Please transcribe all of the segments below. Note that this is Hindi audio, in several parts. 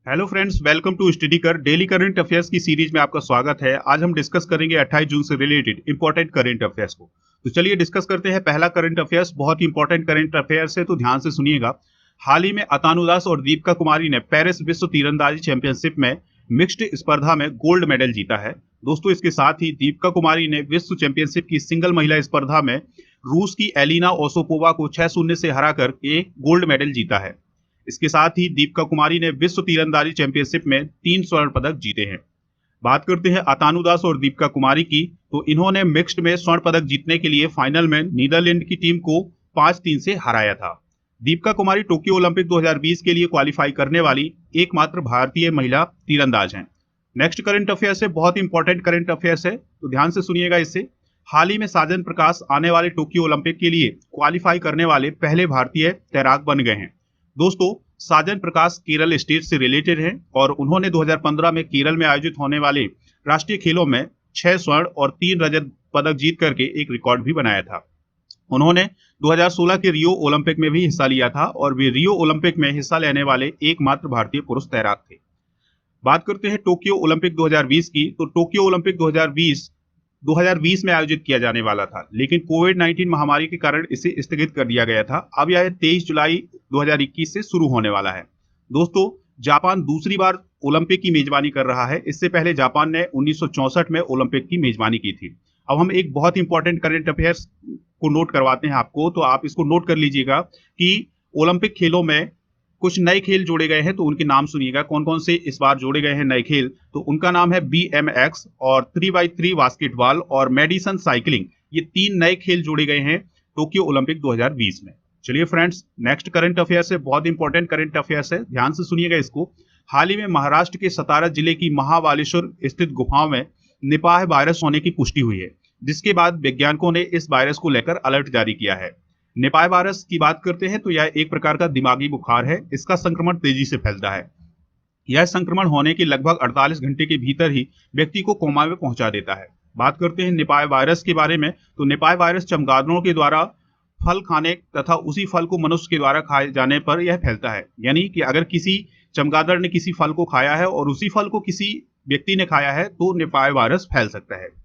Hello friends, welcome to study कर डेली करंट अफेयर्स की सीरीज में आपका स्वागत है। आज हम डिस्कस करेंगे 28 जून से रिलेटेड इंपॉर्टेंट करंट अफेयर्स को। तो चलिए डिस्कस करते हैं। पहला करंट अफेयर्स बहुत ही इंपॉर्टेंट करंट अफेयर्स है, तो ध्यान से सुनिएगा। हाल ही में अतानु दास और दीपिका कुमारी ने पेरिस विश्व तीरंदाजी चैंपियनशिप में मिक्स्ड स्पर्धा में गोल्ड मेडल जीता है। दोस्तों, इसके साथ ही दीपिका कुमारी ने विश्व चैंपियनशिप की सिंगल महिला स्पर्धा में रूस की एलिना ओसोपोवा को 6-0 से हराकर एक गोल्ड मेडल जीता है। इसके साथ ही दीपिका कुमारी ने विश्व तीरंदाजी चैंपियनशिप में 3 स्वर्ण पदक जीते हैं। बात करते हैं अतानु दास और दीपिका कुमारी की, तो इन्होंने मिक्स्ड में स्वर्ण पदक जीतने के लिए फाइनल में नीदरलैंड की टीम को 5-3 से हराया था। दीपिका कुमारी टोक्यो ओलंपिक 2020 के लिए क्वालिफाई करने वाली एकमात्र भारतीय महिला तीरंदाज हैं। नेक्स्ट करंट अफेयर्स है, बहुत इंपॉर्टेंट करंट अफेयर्स है, तो ध्यान से सुनिएगा इससे। हाल ही में साजन प्रकाश आने वाले टोक्यो ओलंपिक के लिए क्वालिफाई करने वाले पहले भारतीय तैराक बन गए हैं। दोस्तों, साजन प्रकाश केरल स्टेट से रिलेटेड हैं और उन्होंने 2015 में केरल में आयोजित होने वाले राष्ट्रीय खेलों में 6 स्वर्ण और 3 रजत पदक जीत करके एक रिकॉर्ड भी बनाया था। उन्होंने 2016 के रियो ओलंपिक में भी हिस्सा लिया था और वे रियो ओलंपिक में हिस्सा लेने वाले एकमात्र भारतीय पुरुष तैराक थे। बात करते हैं टोक्यो ओलंपिक 2020 की, तो टोक्यो ओलंपिक 2020 में आयोजित किया जाने वाला था, लेकिन कोविड-19 महामारी के कारण इसे स्थगित कर दिया गया था। अब यह 23 जुलाई 2021 से शुरू होने वाला है। दोस्तों, जापान दूसरी बार ओलंपिक की मेजबानी कर रहा है। इससे पहले जापान ने 1964 में ओलंपिक की मेजबानी की थी। अब हम एक बहुत इंपॉर्टेंट करंट अफेयर्स को नोट करवाते हैं आपको, तो आप इसको नोट कर लीजिएगा कि ओलंपिक खेलों में कुछ नए खेल जोड़े गए हैं, तो उनके नाम सुनिएगा। कौन कौन से इस बार जोड़े गए हैं नए खेल, तो उनका नाम है BMX और 3x3 बास्केटबॉल और मेडिसन साइकिलिंग। ये 3 नए खेल जोड़े गए हैं टोक्यो ओलंपिक 2020 में। चलिए फ्रेंड्स, नेक्स्ट करंट अफेयर्स है, बहुत इंपॉर्टेंट करंट अफेयर्स है, ध्यान से सुनिएगा इसको। हाल ही में महाराष्ट्र के सतारा जिले की महाबालेश्वर स्थित गुफाओं में निपाह वायरस होने की पुष्टि हुई है, जिसके बाद वैज्ञानिकों ने इस वायरस को लेकर अलर्ट जारी किया है। निपाह वायरस की बात करते हैं तो यह एक प्रकार का दिमागी बुखार है। इसका संक्रमण तेजी से फैलता है। यह संक्रमण होने के लगभग 48 घंटे के भीतर ही व्यक्ति को कोमा में पहुंचा देता है। बात करते हैं निपाह वायरस के बारे में, तो निपाह वायरस चमगादड़ों के द्वारा फल खाने तथा उसी फल को मनुष्य के द्वारा खाए जाने पर यह फैलता है। यानी कि अगर किसी चमगादड़ ने किसी फल को खाया है और उसी फल को किसी व्यक्ति ने खाया है, तो निपाह वायरस फैल सकता है।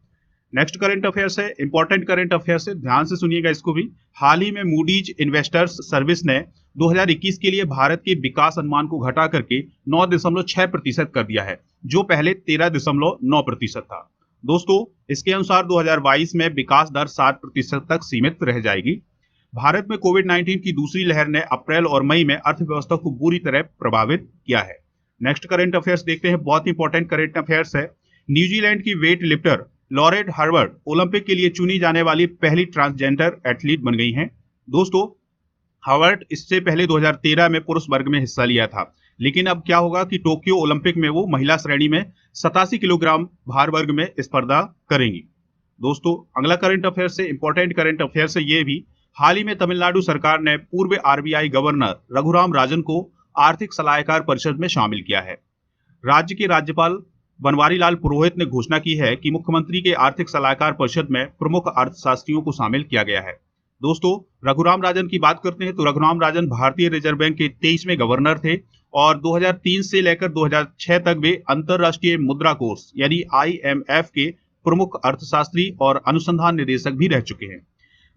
नेक्स्ट करंट अफेयर्स है, इंपॉर्टेंट करंट अफेयर्स है, ध्यान से सुनिएगा इसको भी। हाल ही में मूडीज इन्वेस्टर्स सर्विस ने 2021 के लिए भारत के विकास अनुमान को घटा करके 9.6% कर दिया है, जो पहले 13.9% था। दोस्तों, इसके अनुसार 2022 में विकास दर 7% तक सीमित रह जाएगी। भारत में कोविड-19 की दूसरी लहर ने अप्रैल और मई में अर्थव्यवस्था को बुरी तरह प्रभावित किया है। नेक्स्ट करंट अफेयर्स देखते हैं, बहुत इंपॉर्टेंट करंट अफेयर्स है। न्यूजीलैंड की weight lifter laureate Harvard Olympic के लिए चुनी जाने वाली पहली ट्रांसजेंडर एथलीट बन गई हैं। दोस्तों, हार्वर्ड इससे पहले 2013 में पुरुष वर्ग में हिस्सा लिया था, लेकिन अब क्या होगा कि टोक्यो ओलंपिक में वो महिला श्रेणी में 87 किलोग्राम भार वर्ग में स्पर्धा करेंगी। दोस्तों, अगला करंट अफेयर से इंपॉर्टेंट करंट अफेयर से ये भी, हाल ही में तमिलनाडु सरकार ने पूर्व RBI गवर्नर रघुराम राजन को आर्थिक सलाहकार परिषद में शामिल किया है। राज्य के राज्यपाल बनवारी लाल पुरोहित ने घोषणा की है कि मुख्यमंत्री के आर्थिक सलाहकार परिषद में प्रमुख अर्थशास्त्रियों को शामिल किया गया है। दोस्तों, रघुराम राजन की बात करते हैं तो रघुराम राजन भारतीय रिजर्व बैंक के 23वें गवर्नर थे और 2003 से लेकर 2006 तक वे अंतरराष्ट्रीय मुद्रा कोष यानी IMF के प्रमुख अर्थशास्त्री और अनुसंधान निदेशक भी रह चुके हैं।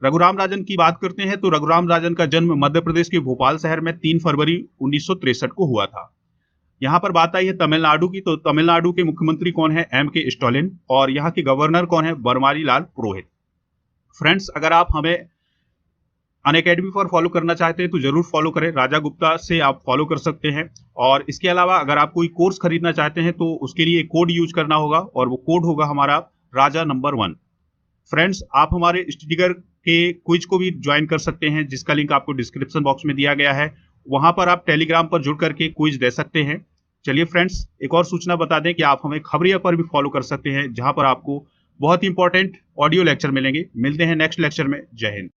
रघुराम राजन की बात करते हैं तो रघुराम राजन का जन्म मध्य प्रदेश के भोपाल शहर में 3 फरवरी 1963 को हुआ था। यहाँ पर बात आई है तमिलनाडु की, तो तमिलनाडु के मुख्यमंत्री कौन है? M.K. स्टालिन। और यहाँ के गवर्नर कौन है? बनवारी लाल पुरोहित। फ्रेंड्स, अगर आप हमें अनअकैडमी पर फॉलो करना चाहते हैं तो जरूर फॉलो करें। राजा गुप्ता से आप फॉलो कर सकते हैं। और इसके अलावा अगर आप कोई कोर्स खरीदना चाहते हैं तो उसके लिए कोड यूज करना होगा और वो कोड होगा हमारा राजा नंबर 1। फ्रेंड्स, आप हमारे स्टिकर के क्विज को भी ज्वाइन कर सकते हैं, जिसका लिंक आपको डिस्क्रिप्शन बॉक्स में दिया गया है। वहां पर आप टेलीग्राम पर जुड़ करके क्विज दे सकते हैं। चलिए फ्रेंड्स, एक और सूचना बता दें कि आप हमें खबरिया पर भी फॉलो कर सकते हैं, जहां पर आपको बहुत इंपॉर्टेंट ऑडियो लेक्चर मिलेंगे। मिलते हैं नेक्स्ट लेक्चर में। जय हिंद।